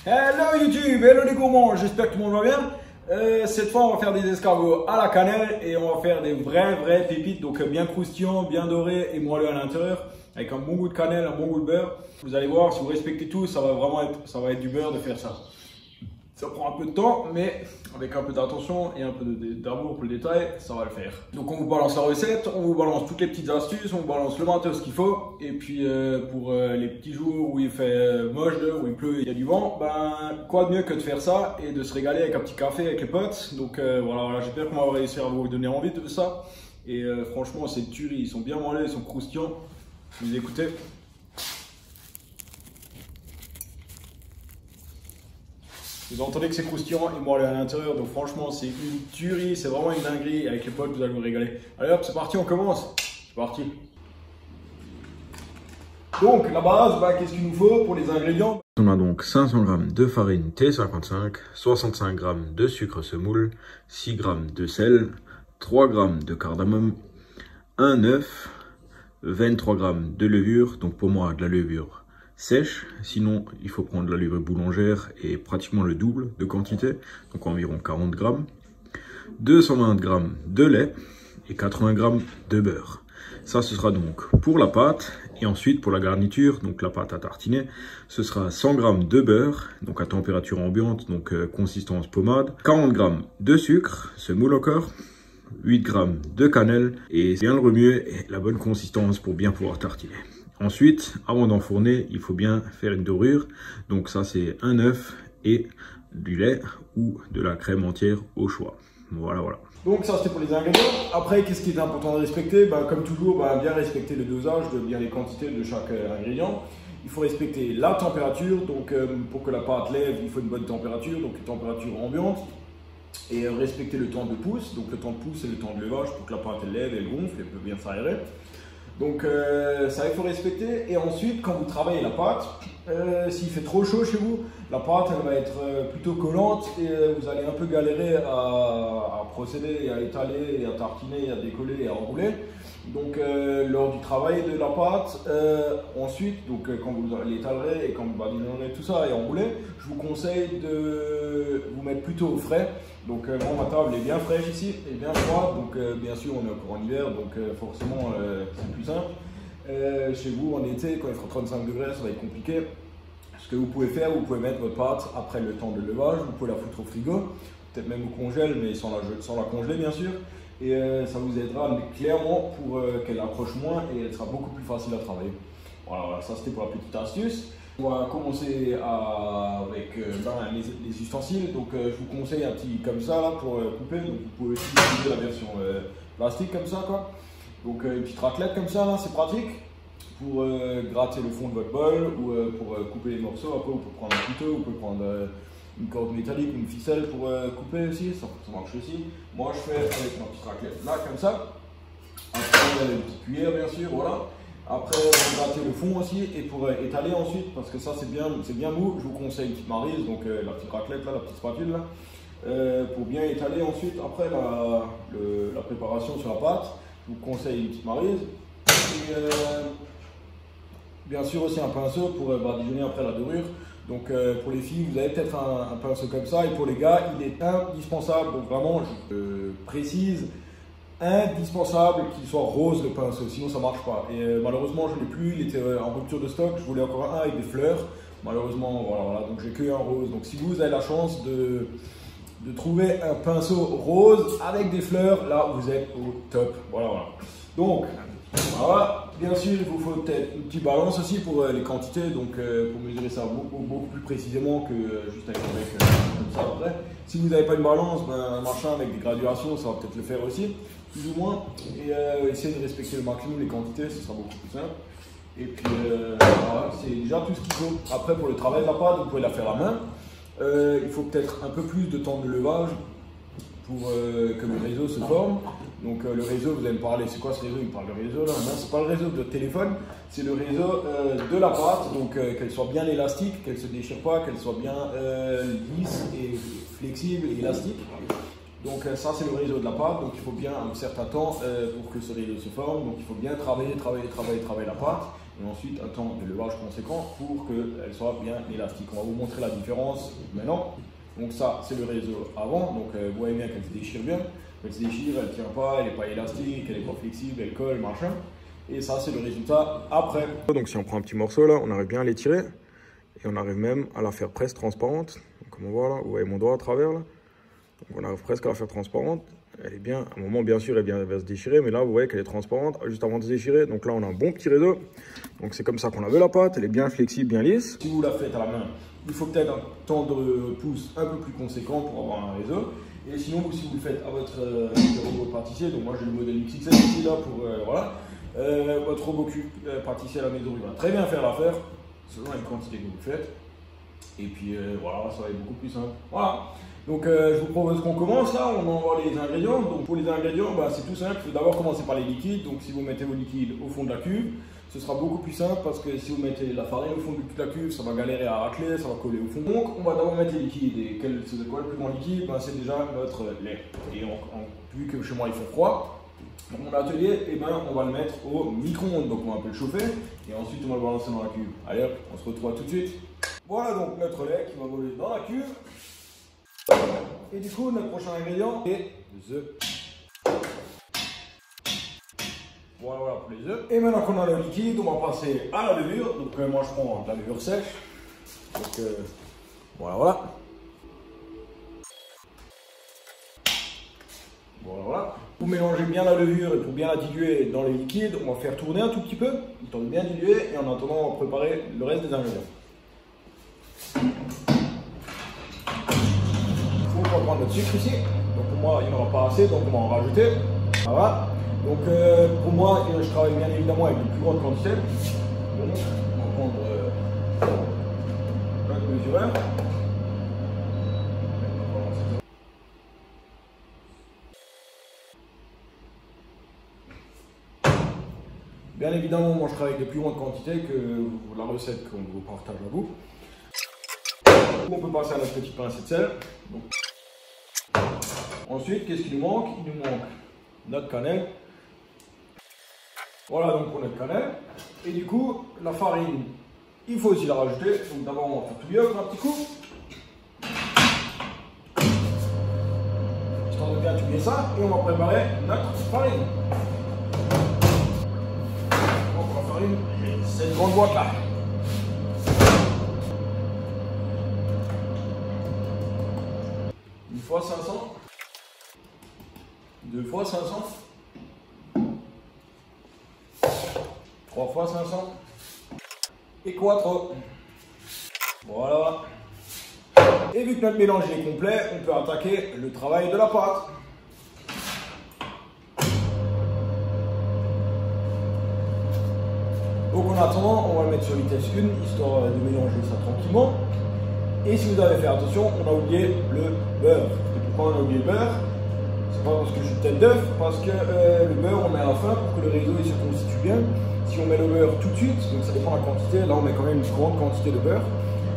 Hello YouTube, hello les gourmands, j'espère que tout le monde va bien. Cette fois on va faire des escargots à la cannelle et on va faire des vrais pépites, donc bien croustillants, bien dorés et moelleux à l'intérieur, avec un bon goût de cannelle, un bon goût de beurre. Vous allez voir, si vous respectez tout, ça va être du beurre de faire ça. Ça prend un peu de temps, mais avec un peu d'attention et un peu d'amour pour le détail, ça va le faire. Donc on vous balance la recette, on vous balance toutes les petites astuces, on vous balance le matos qu'il faut. Et puis pour les petits jours où il fait moche, où il pleut, il y a du vent, ben quoi de mieux que de faire ça et de se régaler avec un petit café avec les potes. Donc voilà, j'espère qu'on va réussir à vous donner envie de ça. Et franchement c'est tuerie, ils sont bien moelleux, ils sont croustillants. Vous écoutez. Vous entendez que c'est croustillant et moelleux à l'intérieur, donc franchement c'est une tuerie, c'est vraiment une dinguerie. Avec les potes vous allez vous régaler. Allez hop, c'est parti, on commence. C'est parti. Donc la base, bah, qu'est-ce qu'il nous faut pour les ingrédients? On a donc 500 g de farine T55, 65 g de sucre semoule, 6 g de sel, 3 g de cardamome, un œuf, 23 g de levure, donc pour moi de la levure sèche, sinon il faut prendre de la levure boulangère et pratiquement le double de quantité, donc environ 40 g, 220 g de lait et 80 g de beurre. Ça ce sera donc pour la pâte, et ensuite pour la garniture, donc la pâte à tartiner, ce sera 100 g de beurre, donc à température ambiante, donc consistance pommade, 40 g de sucre, semoule encore, 8 g de cannelle, et bien le remuer et la bonne consistance pour bien pouvoir tartiner. Ensuite, avant d'enfourner, il faut bien faire une dorure. Donc ça, c'est un œuf et du lait ou de la crème entière au choix. Voilà. Donc ça, c'était pour les ingrédients. Après, qu'est-ce qui est important de respecter? Comme toujours, bien respecter le dosage, bien les quantités de chaque ingrédient. Il faut respecter la température. Donc pour que la pâte lève, il faut une bonne température, donc une température ambiante. Et respecter le temps de pousse. Donc le temps de pousse, c'est le temps de levage pour que la pâte elle lève, elle gonfle, elle peut bien s'aérer. Donc ça il faut respecter. Et ensuite quand vous travaillez la pâte, s'il fait trop chaud chez vous, la pâte elle va être plutôt collante et vous allez un peu galérer à procéder, à étaler, et à tartiner, à décoller et à enrouler. Donc lors du travail de la pâte, ensuite donc quand vous l'étalerez et quand vous badigeonnerez tout ça et enrouler, je vous conseille de vous mettre plutôt au frais. Donc moi ma table est bien fraîche ici, et bien froide, donc bien sûr on est encore en hiver, donc forcément c'est plus simple. Chez vous en été, quand il fera 35 degrés, ça va être compliqué. Ce que vous pouvez faire, vous pouvez mettre votre pâte après le temps de levage, vous pouvez la foutre au frigo, peut-être même au congèle, mais sans la congeler bien sûr. Et ça vous aidera clairement pour qu'elle accroche moins et elle sera beaucoup plus facile à travailler. Voilà, ça c'était pour la petite astuce. On va commencer avec les ustensiles. Donc je vous conseille un petit comme ça là, pour couper. Donc vous pouvez aussi utiliser la version plastique comme ça quoi. Donc une petite raclette comme ça là, c'est pratique pour gratter le fond de votre bol ou pour couper les morceaux. Après vous pouvez prendre un couteau, vous pouvez prendre une corde métallique ou une ficelle pour couper aussi, ça marche aussi. Moi je fais avec ma petite raclette là comme ça. Après une petite cuillère bien sûr, voilà. Après, on va gratter le fond aussi et pour étaler ensuite, parce que ça c'est bien mou, je vous conseille une petite maryse, donc la petite raclette là, la petite spatule là, pour bien étaler ensuite. Après la préparation sur la pâte, je vous conseille une petite maryse. Et bien sûr aussi un pinceau pour badigeonner après la dorure. Donc pour les filles, vous avez peut-être un pinceau comme ça, et pour les gars, il est indispensable, donc vraiment je précise, indispensable qu'il soit rose le pinceau, sinon ça marche pas. Et malheureusement je l'ai plus, il était en rupture de stock, je voulais encore un avec des fleurs, malheureusement voilà, donc j'ai que un rose. Donc si vous avez la chance de trouver un pinceau rose avec des fleurs, là vous êtes au top. Voilà. Donc voilà, bien sûr il vous faut peut-être une petite balance aussi pour les quantités, donc pour mesurer ça beaucoup plus précisément que juste avec comme ça après. Si vous n'avez pas une balance, un machin avec des graduations, ça va peut-être le faire aussi, plus ou moins. Et essayez de respecter le maximum les quantités, ce sera beaucoup plus simple. Et puis voilà, c'est déjà tout ce qu'il faut. Après pour le travail de la pâte, vous pouvez la faire à main. Il faut peut-être un peu plus de temps de levage pour que le réseau se forme. Donc le réseau, vous allez me parler, c'est quoi ce réseau? Il me parle de réseau là. Non, c'est pas le réseau de téléphone, c'est le réseau de la pâte. Donc qu'elle soit bien élastique, qu'elle se déchire pas, qu'elle soit bien lisse et flexible et élastique. Donc ça c'est le réseau de la pâte, donc il faut bien un certain temps pour que ce réseau se forme. Donc il faut bien travailler la pâte. et ensuite un temps de levage conséquent pour qu'elle soit bien élastique. On va vous montrer la différence maintenant. Donc ça, c'est le réseau avant. Donc vous voyez bien qu'elle se déchire bien. Elle se déchire, elle ne tient pas, elle n'est pas élastique, elle n'est pas flexible, elle colle, machin. Et ça, c'est le résultat après. Donc si on prend un petit morceau là, on arrive bien à l'étirer. Et on arrive même à la faire presque transparente. Donc, comme on voit là, vous voyez mon doigt à travers là. Donc on arrive presque à la faire transparente. Elle est bien, à un moment bien sûr elle va se déchirer, mais là vous voyez qu'elle est transparente juste avant de se déchirer. Donc là on a un bon petit réseau. Donc c'est comme ça qu'on la veut la pâte, elle est bien flexible, bien lisse. Si vous la faites à la main, il faut peut-être un temps de pouce un peu plus conséquent pour avoir un réseau. Et sinon si vous le faites à votre robot pâtissier, donc moi j'ai le modèle XXL ici là pour voilà, votre robot pâtissier à la maison, il va très bien faire l'affaire selon la quantité que vous faites. Et puis voilà, ça va être beaucoup plus simple. Voilà. Donc je vous propose qu'on commence là, on envoie les ingrédients. Donc pour les ingrédients, bah, c'est tout simple, il faut d'abord commencer par les liquides. Donc si vous mettez vos liquides au fond de la cuve, ce sera beaucoup plus simple parce que si vous mettez la farine au fond de la cuve, ça va galérer à racler, ça va coller au fond. Donc on va d'abord mettre les liquides. Et c'est quoi le plus grand liquide? Ben, c'est déjà notre lait. Et vu que chez moi il fait froid, dans mon atelier, eh ben, on va le mettre au micro-ondes. Donc on va le chauffer et ensuite on va le balancer dans la cuve. Allez hop, on se retrouve tout de suite. Voilà donc notre lait qui va voler dans la cuve. Et du coup, notre prochain ingrédient est les œufs. Voilà pour les œufs. Et maintenant qu'on a le liquide, on va passer à la levure. Donc moi je prends de la levure sèche. Donc voilà. Voilà. Pour mélanger bien la levure et pour bien la diluer dans les liquides, on va faire tourner un tout petit peu, histoire de bien diluer, et en attendant, on va préparer le reste des ingrédients. On va prendre notre sucre ici. Donc pour moi, il n'y en aura pas assez, donc on va en rajouter. Voilà. Donc pour moi, je travaille bien évidemment avec une plus grande quantité. Donc on va prendre un mesureur. Bien évidemment, moi je travaille avec de plus grandes quantités que la recette qu'on vous partage à vous. On peut passer à notre petite pincée de sel. Donc, ensuite, qu'est-ce qu'il nous manque? Il nous manque notre cannelle. Voilà donc pour notre cannelle. Et du coup, la farine, il faut aussi la rajouter. Donc d'abord, on va faire tout bien un petit coup. Histoire de bien tuer ça. Et on va préparer notre farine. Donc la farine, cette grande boîte là. Une fois 500. 2 fois 500, 3 fois 500 et 4. Voilà. Et vu que notre mélange est complet, on peut attaquer le travail de la pâte. Donc en attendant, on va le mettre sur vitesse 1, histoire de mélanger ça tranquillement. Et si vous avez fait attention, on a oublié le beurre. Et pourquoi on a oublié le beurre? Pas parce que je suis tête d'œuf, parce que le beurre on met à la fin pour que le réseau il se constitue bien. Si on met le beurre tout de suite, donc ça dépend de la quantité, là on met quand même une grande quantité de beurre.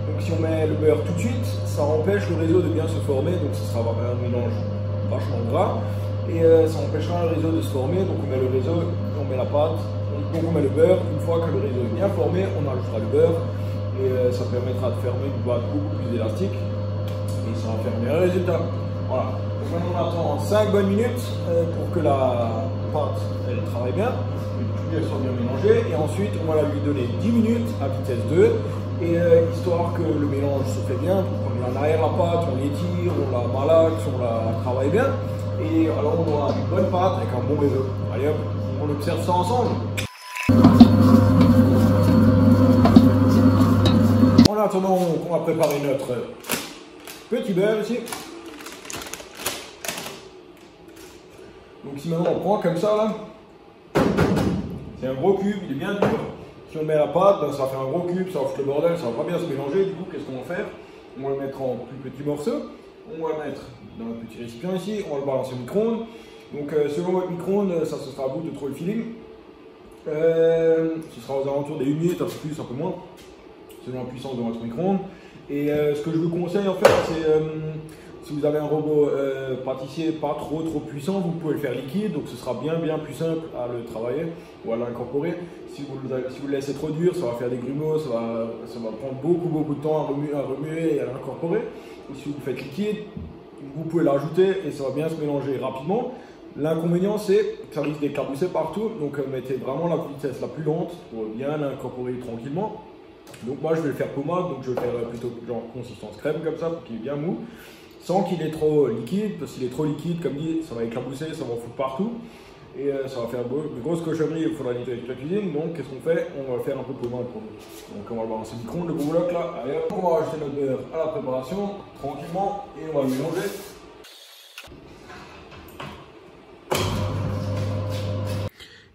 Donc si on met le beurre tout de suite, ça empêche le réseau de bien se former, donc ce sera un mélange vachement gras. Et ça empêchera le réseau de se former, donc on met le réseau, on met la pâte, donc on met le beurre. Une fois que le réseau est bien formé, on ajoutera le beurre. Et ça permettra de fermer une pâte beaucoup plus élastique. Et ça va faire un meilleur résultat. Voilà. Donc maintenant on attend 5 bonnes minutes pour que la pâte elle travaille bien, qu'elle soit bien mélangée, et ensuite on va lui donner 10 minutes à vitesse 2, et histoire que le mélange se fait bien, pour qu'on met en arrière la pâte, on l'étire, on la malaxe, on la travaille bien, et alors on aura une bonne pâte avec un bon réseau. Allez hop, on observe ça ensemble. En attendant, on va préparer notre petit beurre ici. Donc si maintenant on prend comme ça là, c'est un gros cube, il est bien dur. Si on met la pâte, ben, ça fait un gros cube, ça va foutre le bordel, ça va pas bien se mélanger. Du coup, qu'est-ce qu'on va faire? On va le mettre en plus petits morceaux. On va le mettre dans un petit récipient ici, on va le balancer au micro-ondes. Donc selon votre micro-ondes, ça se sera à vous de trouver le feeling. Ce sera aux alentours des 1 minute, un peu plus, un peu moins, selon la puissance de votre micro-ondes. Et ce que je vous conseille en fait, Si vous avez un robot pâtissier pas trop puissant, vous pouvez le faire liquide, donc ce sera bien plus simple à le travailler ou à l'incorporer. Si vous le laissez trop dur, ça va faire des grumeaux, ça va prendre beaucoup de temps à remuer et à l'incorporer. Et si vous le faites liquide, vous pouvez l'ajouter et ça va bien se mélanger rapidement. L'inconvénient, c'est que ça risque d'éclabousser partout, donc mettez vraiment la vitesse la plus lente pour bien l'incorporer tranquillement. Donc moi je vais le faire pommade, donc je vais le faire plutôt genre consistance crème comme ça pour qu'il est bien mou, sans qu'il est trop liquide, parce qu'il est trop liquide, comme dit, ça va éclabousser, ça va foutre partout, et ça va faire de grosses cochonneries, il faudra nettoyer toute la cuisine. Donc qu'est-ce qu'on fait? On va faire un peu pommade pour nous. Donc on va le balancer le micro-ondes, le gros bloc là, allez, on va rajouter notre beurre à la préparation, tranquillement, et on va le mélanger.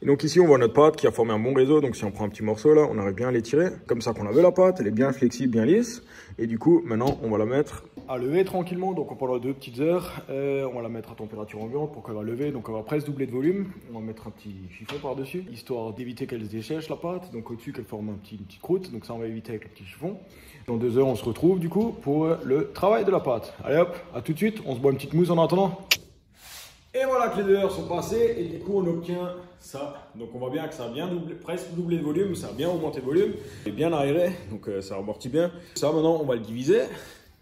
Et donc ici on voit notre pâte qui a formé un bon réseau, donc si on prend un petit morceau là, on arrive bien à l'étirer, comme ça qu'on avait la pâte, elle est bien flexible, bien lisse. Et du coup maintenant on va la mettre à lever tranquillement, donc pendant 2 petites heures, on va la mettre à température ambiante pour qu'elle va lever, donc elle va presque doubler de volume. On va mettre un petit chiffon par dessus, histoire d'éviter qu'elle se déchèche la pâte, donc au-dessus qu'elle forme une petite croûte, donc ça on va éviter avec le petit chiffon. Dans 2 heures on se retrouve du coup pour le travail de la pâte. Allez hop, à tout de suite, on se boit une petite mousse en attendant. Et voilà que les 2 heures sont passées et du coup on obtient ça. Donc on voit bien que ça a bien presque doublé de volume, ça a bien augmenté de volume, et bien aéré, donc ça amortit bien. Ça maintenant on va le diviser,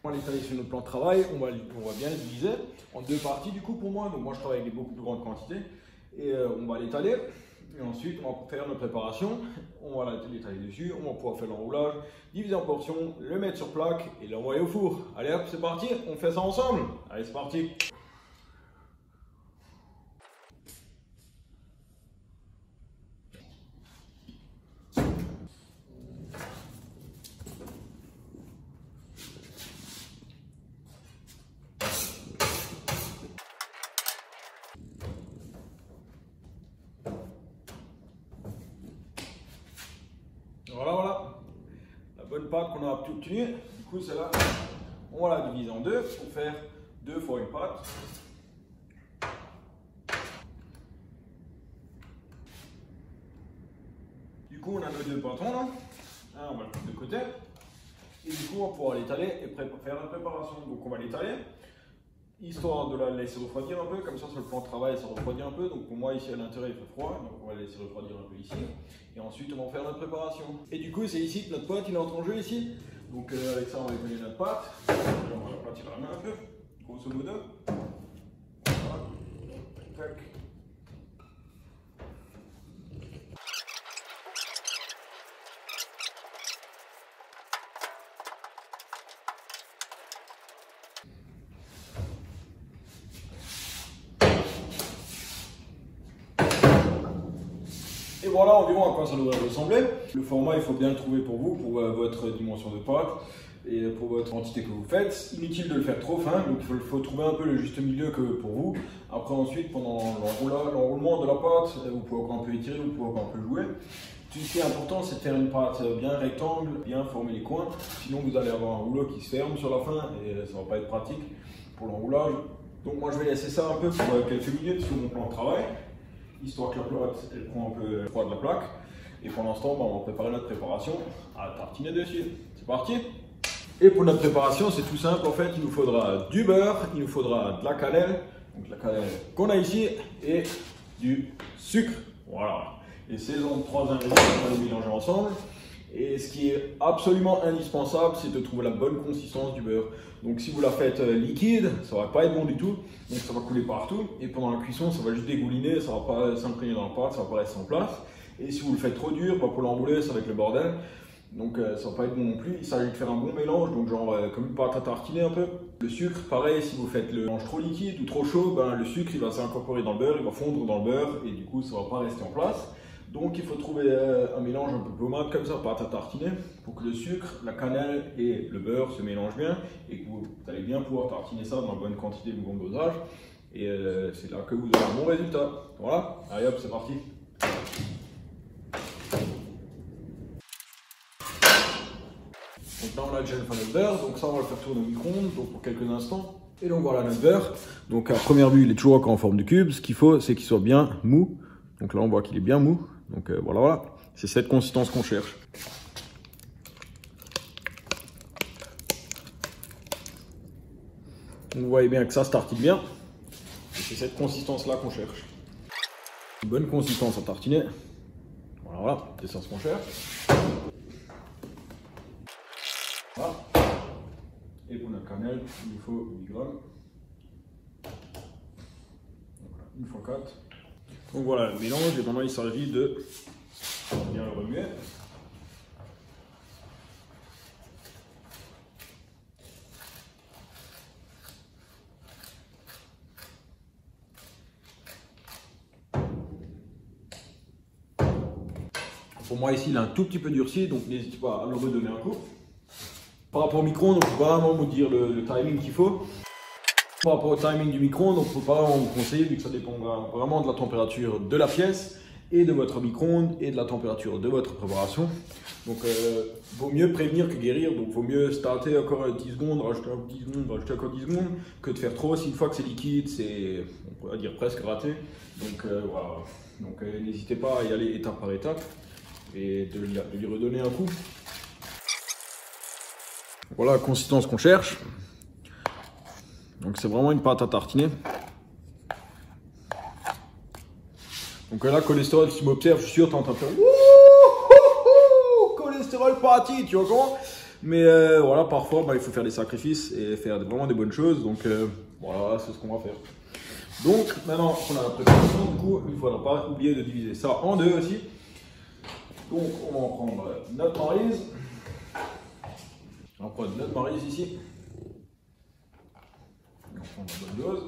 on va l'étaler sur notre plan de travail, on va bien le diviser en 2 parties du coup pour moi. Donc moi je travaille avec des beaucoup plus grandes quantités et on va l'étaler. Et ensuite on va faire notre préparation, on va l'étaler dessus, on va pouvoir faire l'enroulage, diviser en portions, le mettre sur plaque et l'envoyer au four. Allez hop, c'est parti, on fait ça ensemble. Allez c'est parti. Voilà, la bonne pâte qu'on a obtenue. Du coup, celle-là, on va la diviser en 2 pour faire 2 fois une pâte. Du coup, on a nos 2 pâtons là. On va le mettre de côté. Et du coup, on va pouvoir l'étaler et faire la préparation. Donc, on va l'étaler, histoire de la laisser refroidir un peu. Comme ça, sur le plan de travail, ça refroidit un peu. Donc, pour moi, ici à l'intérieur, il fait froid. Donc, on va laisser refroidir un peu ici. Et ensuite, on va faire notre préparation. Et du coup, c'est ici que notre pâte, il entre en jeu ici. Donc, avec ça, on va étaler notre pâte. On va la pâte à la main un peu, grosso modo. Voilà. Tac. Et voilà environ à quoi ça devrait ressembler. Le format, il faut bien le trouver pour vous, pour votre dimension de pâte et pour votre quantité que vous faites. Inutile de le faire trop fin, donc il faut trouver un peu le juste milieu que pour vous. Après ensuite, pendant l'enroulement de la pâte, vous pouvez encore un peu étirer, vous pouvez encore un peu jouer. Tout ce qui est important, c'est de faire une pâte bien rectangle, bien former les coins. Sinon, vous allez avoir un rouleau qui se ferme sur la fin et ça ne va pas être pratique pour l'enroulage. Donc moi, je vais laisser ça un peu pour quelques minutes sur mon plan de travail, histoire que la pâte elle prend un peu froid de la plaque. Et pendant ce temps, on va préparer notre préparation à tartiner dessus. C'est parti! Et pour notre préparation, c'est tout simple. En fait, il nous faudra du beurre, il nous faudra de la cannelle, donc la cannelle qu'on a ici, et du sucre. Voilà. Et ces 3 ingrédients, on va les mélanger ensemble. Et ce qui est absolument indispensable, c'est de trouver la bonne consistance du beurre. Donc si vous la faites liquide, ça va pas être bon du tout, donc ça va couler partout. Et pendant la cuisson, ça va juste dégouliner, ça va pas s'imprégner dans la pâte, ça va pas rester en place. Et si vous le faites trop dur, pour l'enrouler, ça va être le bordel. Donc ça va pas être bon non plus. Il s'agit de faire un bon mélange, donc genre comme une pâte à tartiner un peu. Le sucre, pareil, si vous faites le mélange trop liquide ou trop chaud, le sucre il va s'incorporer dans le beurre, il va fondre dans le beurre et du coup ça va pas rester en place. Donc il faut trouver un mélange un peu pommade comme ça, pâte à tartiner, pour que le sucre, la cannelle et le beurre se mélangent bien et que vous allez bien pouvoir tartiner ça dans la bonne quantité, le bon dosage. Et c'est là que vous aurez un bon résultat. Voilà, allez hop, c'est parti. Donc là on a déjà fait notre beurre, donc ça on va le faire tourner au micro-ondes pour quelques instants. Et donc voilà notre beurre. Donc à première vue il est toujours encore en forme de cube. Ce qu'il faut c'est qu'il soit bien mou. Donc là on voit qu'il est bien mou. Donc voilà, c'est cette consistance qu'on cherche. Vous voyez bien que ça se tartine bien. Et c'est cette consistance-là qu'on cherche. Une bonne consistance à tartiner. Voilà, c'est ça ce qu'on cherche. Voilà. Et pour la cannelle, il nous faut 8 grammes. Voilà, 1 x 4. Donc voilà le mélange, et maintenant il s'agit de bien le remuer. Pour moi ici il est un tout petit peu durci, donc n'hésitez pas à le redonner un coup. Par rapport au micro-ondes, on peut vraiment vous dire le timing qu'il faut. Par rapport au timing du micro-ondes, on ne peut pas vous conseiller vu que ça dépendra vraiment de la température de la pièce et de votre micro-ondes et de la température de votre préparation. Donc vaut mieux prévenir que guérir, donc vaut mieux starter encore 10 secondes, rajouter 10 secondes, rajouter encore 10 secondes, que de faire trop. Si une fois que c'est liquide, c'est, on pourrait dire, presque raté. Donc voilà, donc n'hésitez pas à y aller étape par étape et de lui redonner un coup. Voilà la consistance qu'on cherche. Donc c'est vraiment une pâte à tartiner. Donc là, cholestérol, si tu m'observes, je suis sûr, tu es en train de faire cholestérol party, tu vois comment. Mais voilà, parfois, il faut faire des sacrifices et faire vraiment des bonnes choses. Donc voilà, c'est ce qu'on va faire. Donc maintenant qu'on a la préparation, du coup, il ne faudra pas oublier de diviser ça en deux aussi. Donc on va en prendre notre maryse. On va prendre notre maryse ici. On va prendre la bonne dose.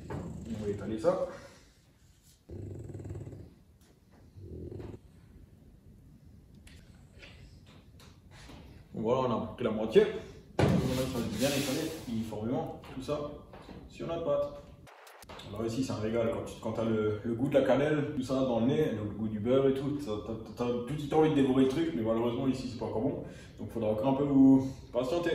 On va étaler ça. Donc voilà, on a pris la moitié. On va bien étaler uniformément tout ça sur notre pâte. Alors ici c'est un régal quand tu as le goût de la cannelle, tout ça dans le nez, le goût du beurre et tout, tu as tout de suite envie de dévorer le truc, mais malheureusement ici c'est pas encore bon. Donc il faudra encore un peu vous patienter.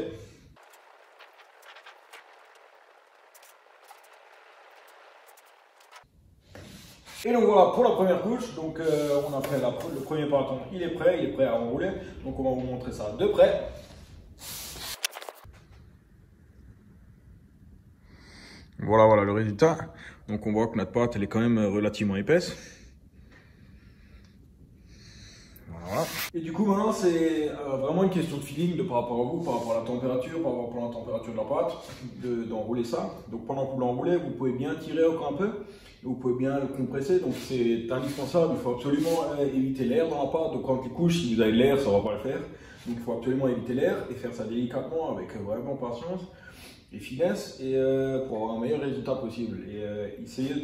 Et donc voilà pour la première couche, donc on a fait le premier pâton, il est prêt à enrouler. Donc on va vous montrer ça de près. Voilà le résultat. Donc on voit que notre pâte elle est quand même relativement épaisse. Voilà. Et du coup maintenant c'est vraiment une question de feeling par rapport à vous, par rapport à la température, par rapport à la température de la pâte, d'enrouler ça. Donc pendant que vous l'enroulez, vous pouvez bien tirer encore un peu. Vous pouvez bien le compresser, donc c'est indispensable. Il faut absolument éviter l'air dans la pâte. Donc quand tu couches, si vous avez l'air, ça ne va pas le faire. Donc il faut absolument éviter l'air et faire ça délicatement avec vraiment patience et finesse et pour avoir un meilleur résultat possible. Et essayez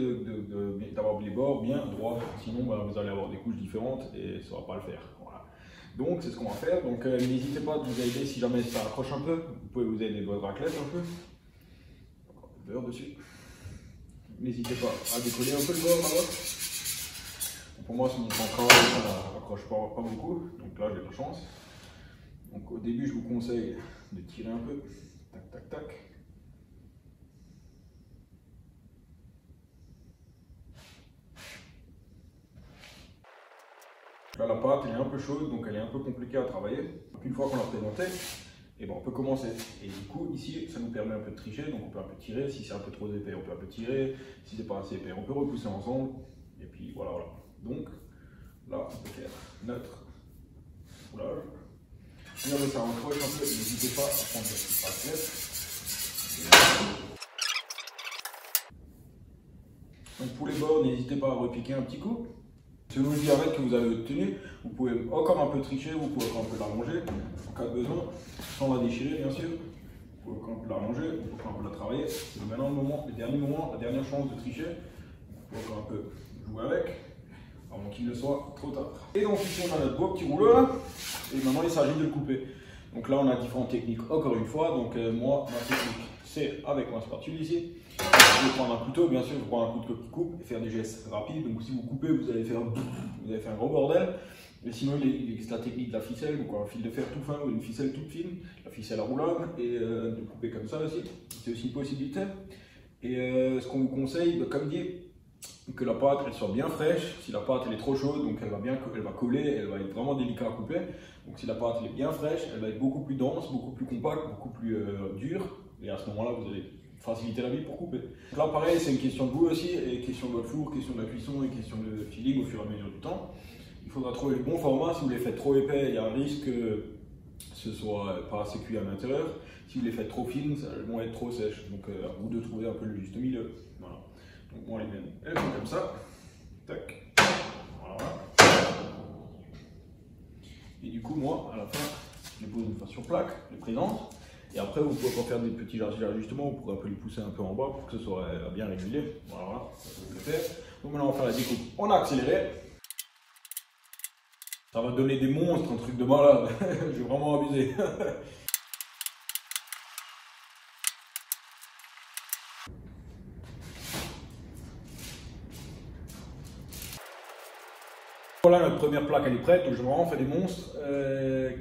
d'avoir les bords bien droits, sinon vous allez avoir des couches différentes et ça ne va pas le faire. Voilà. Donc c'est ce qu'on va faire. Donc n'hésitez pas à vous aider si jamais ça accroche un peu. Vous pouvez vous aider de votre raclette un peu. Encore du beurre dessus. N'hésitez pas à décoller un peu le bord là-bas. Pour moi, c'est mon travail, ça n'accroche pas beaucoup. Donc là, j'ai la chance. Donc au début, je vous conseille de tirer un peu. Tac, tac, tac. Là, la pâte, elle est un peu chaude, donc elle est un peu compliquée à travailler. Donc une fois qu'on l'a prémontée, et on peut commencer. Et du coup, ici, ça nous permet un peu de tricher, donc on peut un peu tirer. Si c'est un peu trop épais, on peut un peu tirer. Si c'est pas assez épais, on peut repousser ensemble. Et puis voilà. Donc là, on peut faire notre roulage. Si on veut ça accroche un peu, n'hésitez pas à prendre cette raclette. Donc pour les bords, n'hésitez pas à repiquer un petit coup. Selon le diamètre que vous avez obtenu, vous pouvez encore un peu tricher, vous pouvez encore un peu l'allonger en cas de besoin, sans la déchirer bien sûr. Vous pouvez encore un peu l'allonger, vous pouvez encore un peu la travailler. C'est maintenant le dernier moment, la dernière chance de tricher. Vous pouvez encore un peu jouer avec, avant qu'il ne soit trop tard. Et donc ici on a notre beau petit rouleau là, et maintenant il s'agit de le couper. Donc là on a différentes techniques, encore une fois. Donc moi, ma technique c'est avec ma spatule ici. Vous pouvez prendre un couteau, bien sûr, vous prenez un couteau qui coupe et faire des gestes rapides. Donc si vous coupez, vous allez faire un gros bordel. Mais sinon, il existe la technique de la ficelle, donc un fil de fer tout fin ou une ficelle toute fine, la ficelle à roulage, et de couper comme ça aussi. C'est aussi une possibilité. Et ce qu'on vous conseille, comme dit, que la pâte elle soit bien fraîche. Si la pâte elle est trop chaude, donc elle va coller, elle va être vraiment délicate à couper. Donc si la pâte elle est bien fraîche, elle va être beaucoup plus dense, beaucoup plus compacte, beaucoup plus dure. Et à ce moment-là, vous allez faciliter la vie pour couper. Donc là pareil, c'est une question de goût aussi, et question de votre four, question de la cuisson et question de feeling au fur et à mesure du temps. Il faudra trouver le bon format. Si vous les faites trop épais, il y a un risque que ce soit pas assez cuit à l'intérieur. Si vous les faites trop fines, elles vont être trop sèches. Donc à vous de trouver un peu le juste milieu. Voilà. Donc moi les miennes, elles font comme ça. Tac. Voilà. Et du coup moi, à la fin, je les pose une fois sur plaque, je les présente. Et après, vous pouvez faire des petits ajustements, vous pourrez un peu les pousser un peu en bas pour que ce soit bien régulé. Voilà, ça vous le faire. Donc maintenant, on va faire la découpe. On a accéléré. Ça va donner des monstres, un truc de malade. J'ai vraiment abusé. Voilà, notre première plaque elle est prête, donc j'ai vraiment fait des monstres.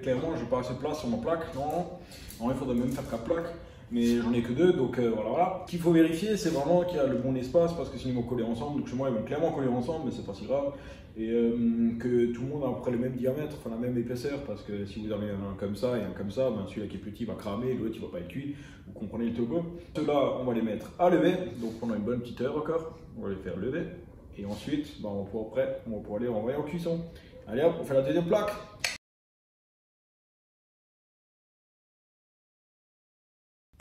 Clairement, j'ai pas assez de place sur ma plaque. Non, il faudrait même faire 4 plaques, mais j'en ai que 2, donc voilà. Ce qu'il faut vérifier, c'est vraiment qu'il y a le bon espace, parce que sinon ils vont coller ensemble. Donc chez moi, ils vont clairement coller ensemble, mais c'est pas si grave. Et que tout le monde a à peu près le même diamètre, enfin la même épaisseur, parce que si vous avez un comme ça et un comme ça, ben celui-là qui est petit va cramer, l'autre il va pas être cuit. Vous comprenez le togo. Ceux-là, on va les mettre à lever, donc pendant une bonne petite heure encore, on va les faire lever. Et ensuite, ben, on va pouvoir les renvoyer en cuisson. Allez hop, on fait la deuxième plaque.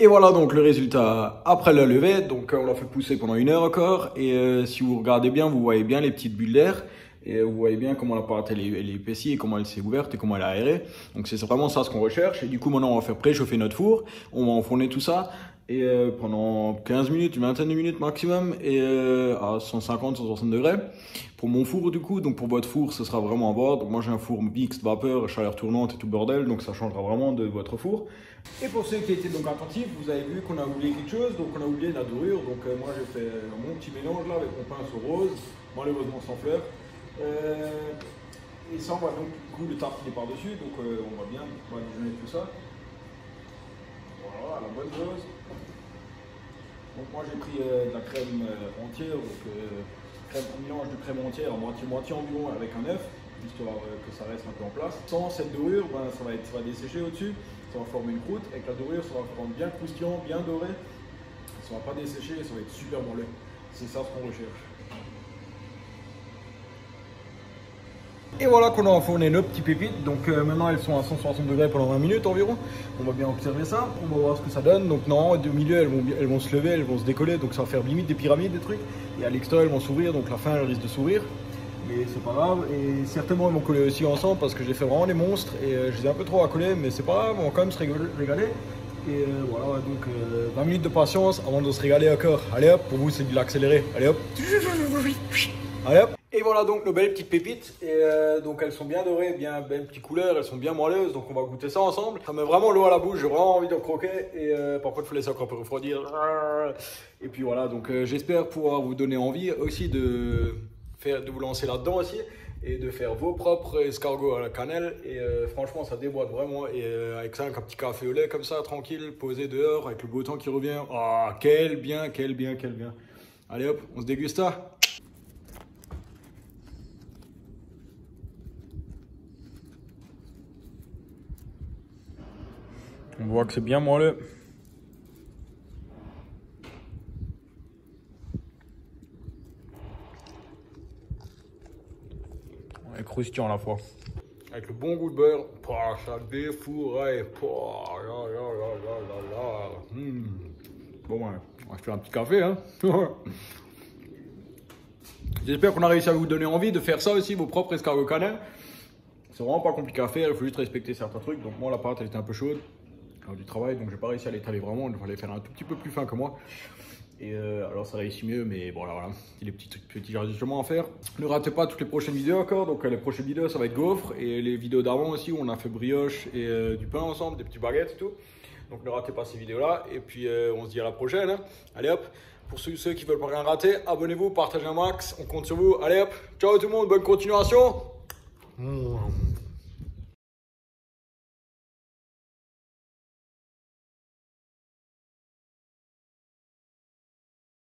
Et voilà donc le résultat après la levée. Donc on l'a fait pousser pendant 1 heure encore. Et si vous regardez bien, vous voyez bien les petites bulles d'air. Et vous voyez bien comment la pâte elle est épaissie et comment elle s'est ouverte et comment elle est aérée. Donc c'est vraiment ça ce qu'on recherche. Et du coup maintenant on va faire préchauffer notre four. On va enfourner tout ça. Et pendant 15 minutes, une vingtaine de minutes maximum, et à 150-160 degrés pour mon four du coup. Donc pour votre four, ce sera vraiment à bord. Donc moi j'ai un four mixte vapeur, chaleur tournante et tout bordel, donc ça changera vraiment de votre four. Et pour ceux qui étaient donc attentifs, vous avez vu qu'on a oublié quelque chose, donc on a oublié la dorure. Donc moi j'ai fait mon petit mélange là avec mon pinceau rose, malheureusement sans fleurs. Et ça on va donc du coup le tartiner par-dessus, donc on va bien déjeuner tout ça. Voilà, la bonne dose. Donc moi j'ai pris de la crème entière, donc un mélange de crème entière, moitié environ avec un œuf, histoire que ça reste un peu en place. Sans cette dorure, ben, ça va dessécher au-dessus, ça va former une croûte. Avec la dorure, ça va rendre bien croustillant, bien doré. Ça va pas dessécher, ça va être super moelleux. C'est ça ce qu'on recherche. Et voilà qu'on a enfourné nos petits pépites. Donc maintenant elles sont à 160 degrés pendant 20 minutes environ. On va bien observer ça, on va voir ce que ça donne. Donc non, au milieu elles vont se lever, elles vont se décoller. Donc ça va faire limite des pyramides, des trucs. Et à l'extérieur elles vont s'ouvrir, donc la fin elle risque de s'ouvrir. Mais c'est pas grave. Et certainement elles vont coller aussi ensemble parce que j'ai fait vraiment des monstres. Et je les ai un peu trop à coller, mais c'est pas grave, on va quand même se régaler. Et voilà, donc 20 minutes de patience avant de se régaler encore. Allez hop, pour vous c'est de l'accélérer. Allez hop. Allez hop. Et voilà donc nos belles petites pépites. Et donc elles sont bien dorées, bien belles petites couleurs, elles sont bien moelleuses. Donc on va goûter ça ensemble. Ça met vraiment l'eau à la bouche, j'ai vraiment envie de croquer. Et par contre il faut laisser encore un peu refroidir. Et puis voilà, donc j'espère pouvoir vous donner envie aussi de vous lancer là-dedans aussi. Et de faire vos propres escargots à la cannelle. Et franchement ça déboîte vraiment. Et avec ça, un petit café au lait comme ça, tranquille, posé dehors, avec le beau temps qui revient. Ah, quel bien, quel bien, quel bien. Allez hop, on se déguste ça. On voit que c'est bien moelleux. Et croustillant à la fois. Avec le bon goût de beurre, ça défouraille. Bon, ouais, on va faire un petit café. Hein. J'espère qu'on a réussi à vous donner envie de faire ça aussi, vos propres escargots cannelle. C'est vraiment pas compliqué à faire, il faut juste respecter certains trucs. Donc moi la pâte elle était un peu chaude. Du travail, donc j'ai pas réussi à l'étaler vraiment, il fallait faire un tout petit peu plus fin que moi. Et alors ça réussit mieux, mais bon voilà, il y a des petits ajustements à faire. Ne ratez pas toutes les prochaines vidéos encore, donc les prochaines vidéos ça va être gaufres, et les vidéos d'avant aussi où on a fait brioche et du pain ensemble, des petits baguettes et tout. Donc ne ratez pas ces vidéos là, et puis on se dit à la prochaine. Hein. Allez hop, pour ceux qui veulent pas rien rater, abonnez-vous, partagez un max, on compte sur vous. Allez hop, ciao tout le monde, bonne continuation.